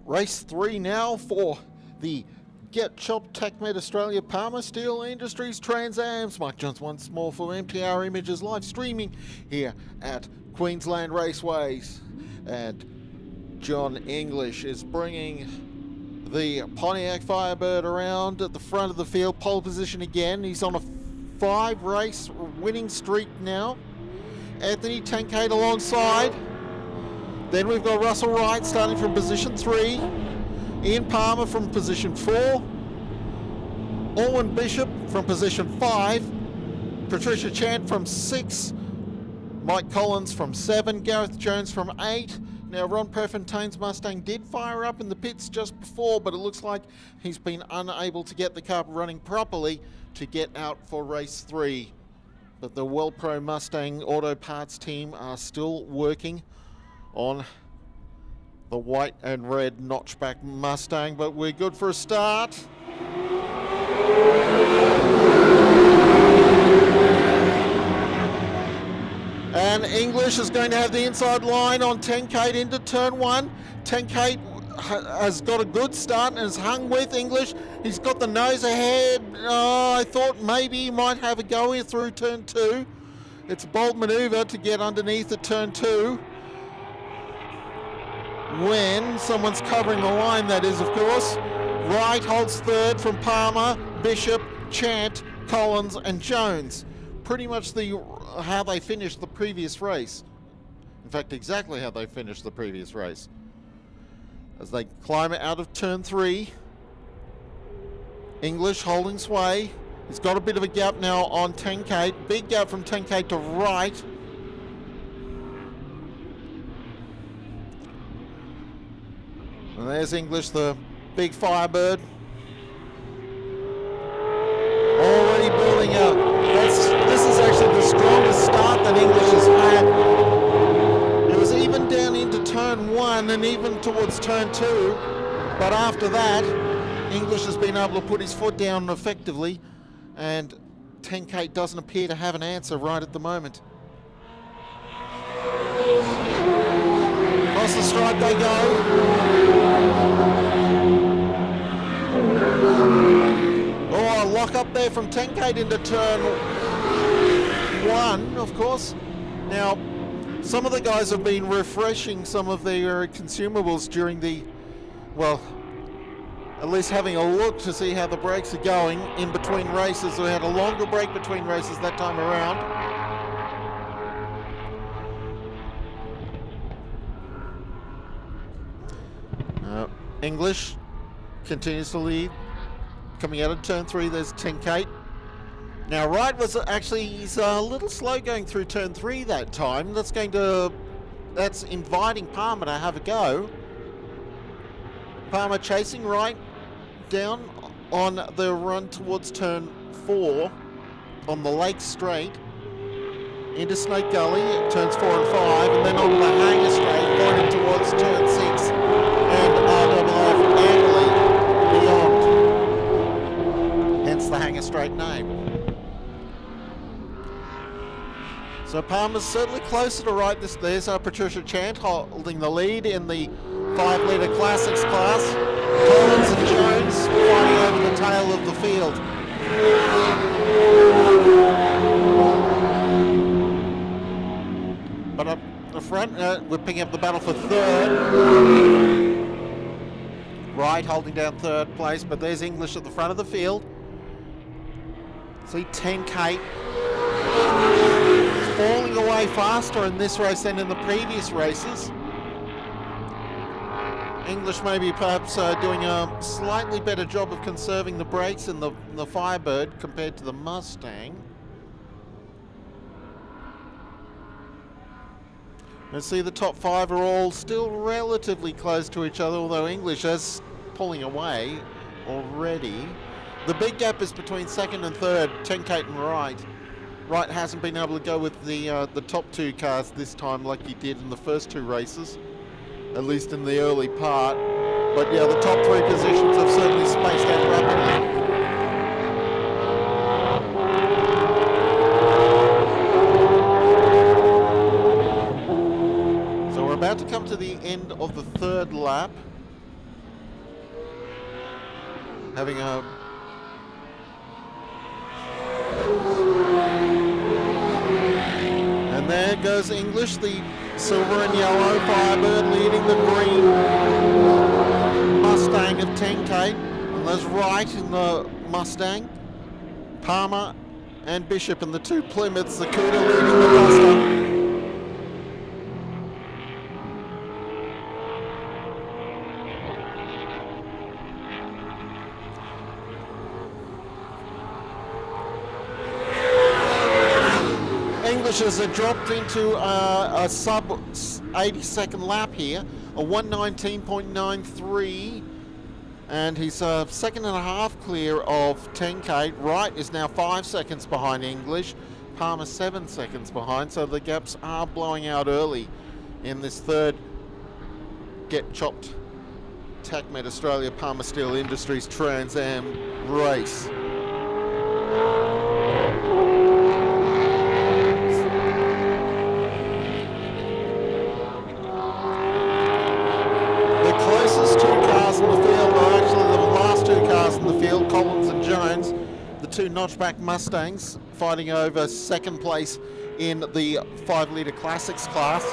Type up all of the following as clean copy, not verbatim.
Race 3 now for the Get Chopped TACMED Australia Palmer Steel Industries TransAms. Mike Jones once more for MTR Images live streaming here at Queensland Raceways. And John English is bringing the Pontiac Firebird around at the front of the field. Pole position again. He's on a 5-race winning streak now. Anthony Tancade alongside. Then we've got Russell Wright starting from position 3. Ian Palmer from position 4. Owen Bishop from position 5. Patricia Chant from 6. Mike Collins from 7. Gareth Jones from 8. Now Ron Perfontaine's Mustang did fire up in the pits just before, but it looks like he's been unable to get the car running properly to get out for race 3. But the WellPro Mustang Auto Parts team are still working on the white and red notchback Mustang, but we're good for a start. And English is going to have the inside line on Tancade into turn 1. Tancade has got a good start and has hung with English. He's got the nose ahead. Oh, I thought maybe he might have a go here through turn 2. It's a bold maneuver to get underneath at turn 2. When someone's covering the line, that is, of course. Wright holds third from Palmer, Bishop, Chant, Collins and Jones. Pretty much how they finished the previous race. In fact, exactly how they finished the previous race. As they climb out of turn 3. English holding sway. He's got a bit of a gap now on Tancade. Big gap from Tancade to Wright. And there's English, the big Firebird. Already building up. This is actually the strongest start that English has had. It was even down into turn 1 and even towards turn 2. But after that, English has been able to put his foot down effectively. And Tancade doesn't appear to have an answer right at the moment. Across the stripe they go. Oh, a lock up there from Tancade into turn 1, of course. Now, some of the guys have been refreshing some of their consumables during the, well, at least having a look to see how the brakes are going in between races. We had a longer break between races that time around. English continues to lead. Coming out of turn 3, there's Tancade. Now Wright was actually, he's a little slow going through turn 3 that time. That's inviting Palmer to have a go. Palmer chasing Wright down on the run towards turn 4 on the Lake Straight into Snake Gully, turns 4 and 5, and then on the Hanger Straight pointing towards turn 6 and RWF Angley beyond. Hence the Hanger Straight name. So Palmer's certainly closer to Wright. There's Patricia Chant holding the lead in the 5-litre Classics class. Collins and Jones fighting over the tail of the field. But up the front, we're picking up the battle for third. Wright holding down third place, but there's English at the front of the field. See Tancade falling away faster in this race than in the previous races. English maybe perhaps doing a slightly better job of conserving the brakes in the Firebird compared to the Mustang. And see the top 5 are all still relatively close to each other, although English is pulling away already. The big gap is between second and third, Tancade and Wright. Wright hasn't been able to go with the top 2 cars this time like he did in the first 2 races, at least in the early part. But yeah, the top 3 positions have certainly spaced out rapidly. So we're about to come to the end of the third lap. having a and there goes English, the silver and yellow Firebird leading the green Mustang of 10K, and there's Wright in the Mustang, Palmer and Bishop in the two Plymouths, the Cuda leading the Mustang. Englishes are dropped into a sub 80-second lap here, a 1:19.93, and he's a second and a half clear of 10K. Wright is now 5 seconds behind English, Palmer 7 seconds behind, so the gaps are blowing out early in this third Get Chopped TACMED Australia Palmer Steel Industries TransAm race. Two notchback Mustangs fighting over second place in the 5 litre classics class.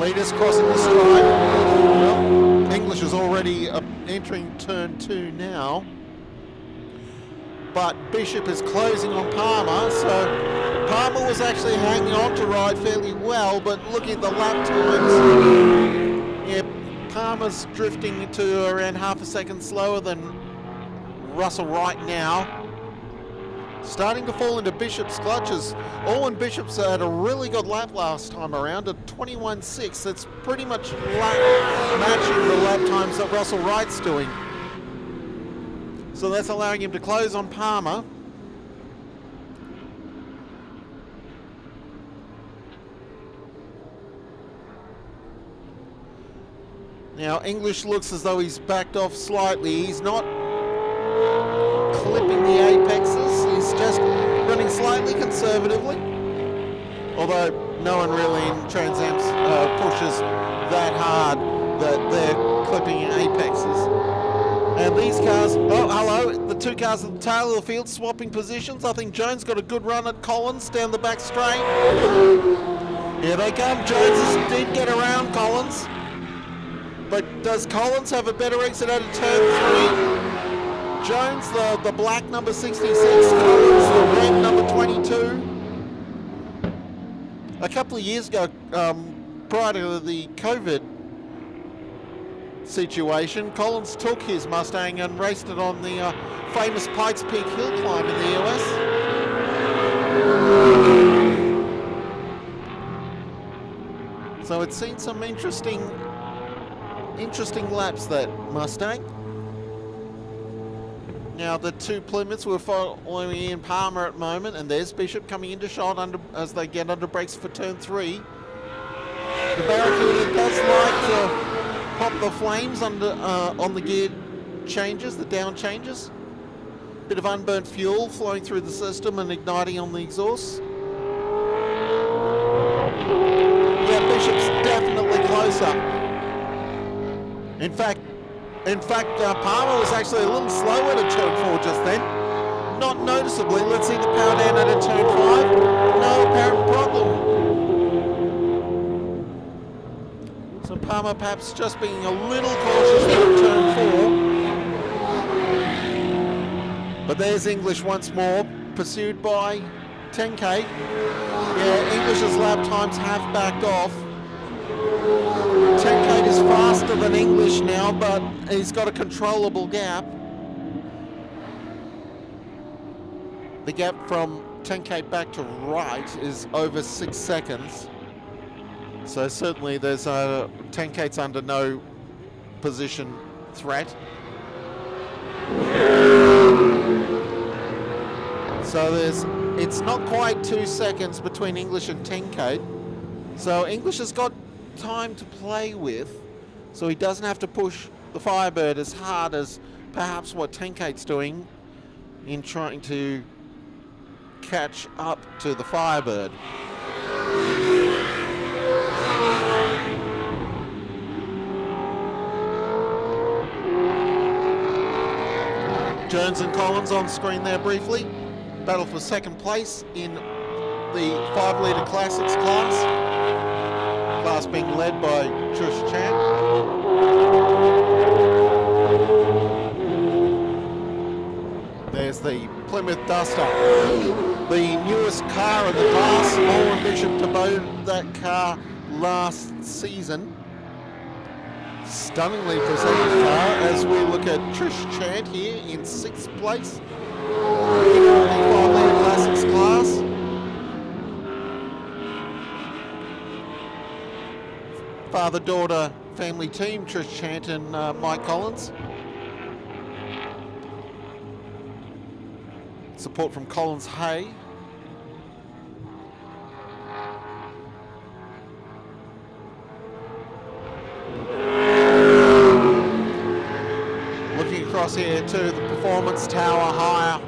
Leaders crossing the stripe. Well, English is already entering turn 2 now, but Bishop is closing on Palmer, so Palmer was actually hanging on to Wright fairly well, but looking at the lap times, yeah, Palmer's drifting to around half a second slower than Russell Wright now. Starting to fall into Bishop's clutches. Owen Bishop's had a really good lap last time around at 21.6. That's pretty much matching the lap times that Russell Wright's doing. So that's allowing him to close on Palmer. Now English looks as though he's backed off slightly. He's not clipping the apexes. He's just running slightly conservatively. Although no one really in TransAm pushes that hard that they're clipping apexes. And these cars, oh hello, the two cars at the tail of the field swapping positions. I think Jones got a good run at Collins down the back straight. Here they come. Jones did get around Collins. But does Collins have a better exit out of turn 3? Jones, the black number 66, Collins, the red number 22. A couple of years ago, prior to the COVID situation, Collins took his Mustang and raced it on the famous Pikes Peak hill climb in the US. So it's seen some interesting laps, that Mustang. Now the two Plymouths were following Ian Palmer at the moment, and there's Bishop coming into shot as they get under brakes for turn 3. The Barracuda does like to pop the flames on the gear changes, the down changes. Bit of unburnt fuel flowing through the system and igniting on the exhaust. Yeah, Bishop's definitely closer. In fact, Palmer was actually a little slower at turn 4 just then. Not noticeably. Let's see the power down at turn 5. No apparent problem. So Palmer perhaps just being a little cautious at turn 4. But there's English once more, pursued by 10K. Yeah, English's lap times have backed off. 10K is faster than English now, but he's got a controllable gap. The gap from 10K back to Wright is over 6 seconds. So certainly there's 10K's under no position threat. So it's not quite 2 seconds between English and 10K. So English has got time to play with, so he doesn't have to push the Firebird as hard as perhaps what 10K's doing in trying to catch up to the Firebird. Jones and Collins on screen there briefly. Battle for second place in the 5 litre classics class being led by Trish Chan. There's the Plymouth Duster, the newest car in the class. More Bishop to Bowdens that car last season. Stunningly presented car as we look at Trish Chant here in 6th place in the 5 litre classics class. Father-daughter family team, Trish Chant and Mike Collins. Support from Collins Hay. Looking across here to the performance tower higher,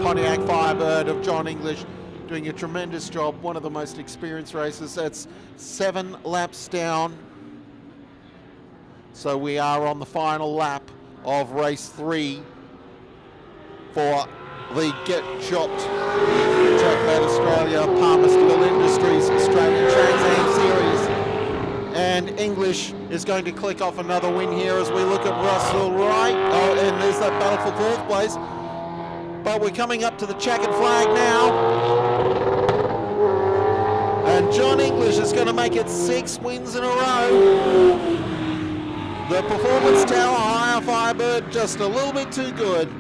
Pontiac Firebird of John English, doing a tremendous job. One of the most experienced racers. That's 7 laps down. So we are on the final lap of race 3 for the Get Chopped TACMED Australia Palmer Steel Industries Australian TransAm Series. And English is going to click off another win here as we look at Russell Wright. Oh, and there's that battle for 4th place. But we're coming up to the checkered flag now. And John English is going to make it 6 wins in a row. The performance tower higher Firebird just a little bit too good.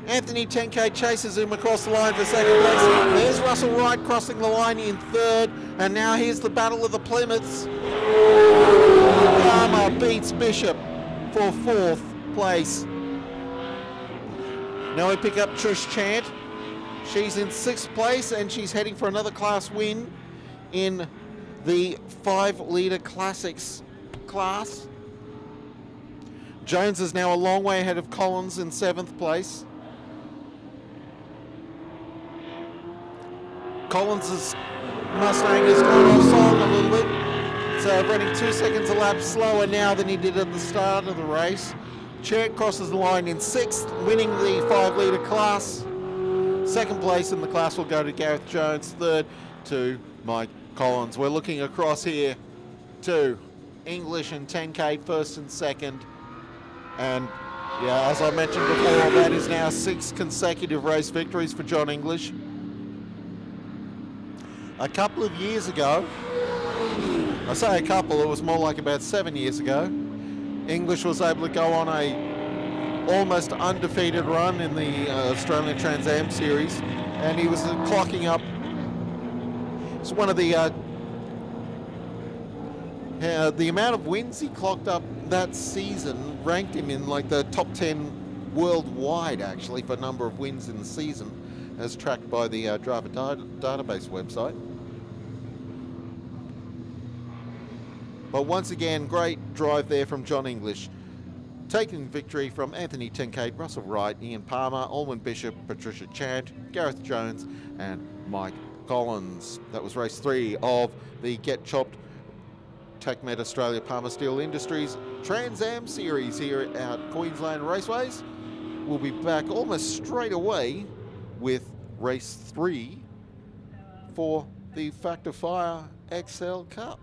Anthony 10K chases him across the line for 2nd place. There's Russell Wright crossing the line in 3rd. And now here's the battle of the Plymouths. Palmer beats Bishop for 4th place. Now we pick up Trish Chant. She's in 6th place and she's heading for another class win in the 5 litre classics class. Jones is now a long way ahead of Collins in 7th place. Collins' Mustang has gone off song a little bit. So running 2 seconds a lap slower now than he did at the start of the race. Chant crosses the line in 6th, winning the 5 litre class. 2nd place in the class will go to Gareth Jones, 3rd to Mike Collins. We're looking across here to English and 10K 1st and 2nd. And yeah, as I mentioned before, that is now 6 consecutive race victories for John English. A couple of years ago, I say a couple, it was more like about 7 years ago, English was able to go on a almost undefeated run in the Australian TransAm Series, and he was clocking up. It's one of the amount of wins he clocked up that season ranked him in like the top 10 worldwide, actually, for number of wins in the season, as tracked by the driver database website. But once again, great drive there from John English, taking victory from Anthony 10K, Russell Wright, Ian Palmer, Alwyn Bishop, Patricia Chant, Gareth Jones, and Mike Collins. That was race 3 of the Get Chopped TACMED Australia Palmer Steel Industries TransAm Series here at Queensland Raceways. We'll be back almost straight away with race 3 for the Factor Fire XL Cup.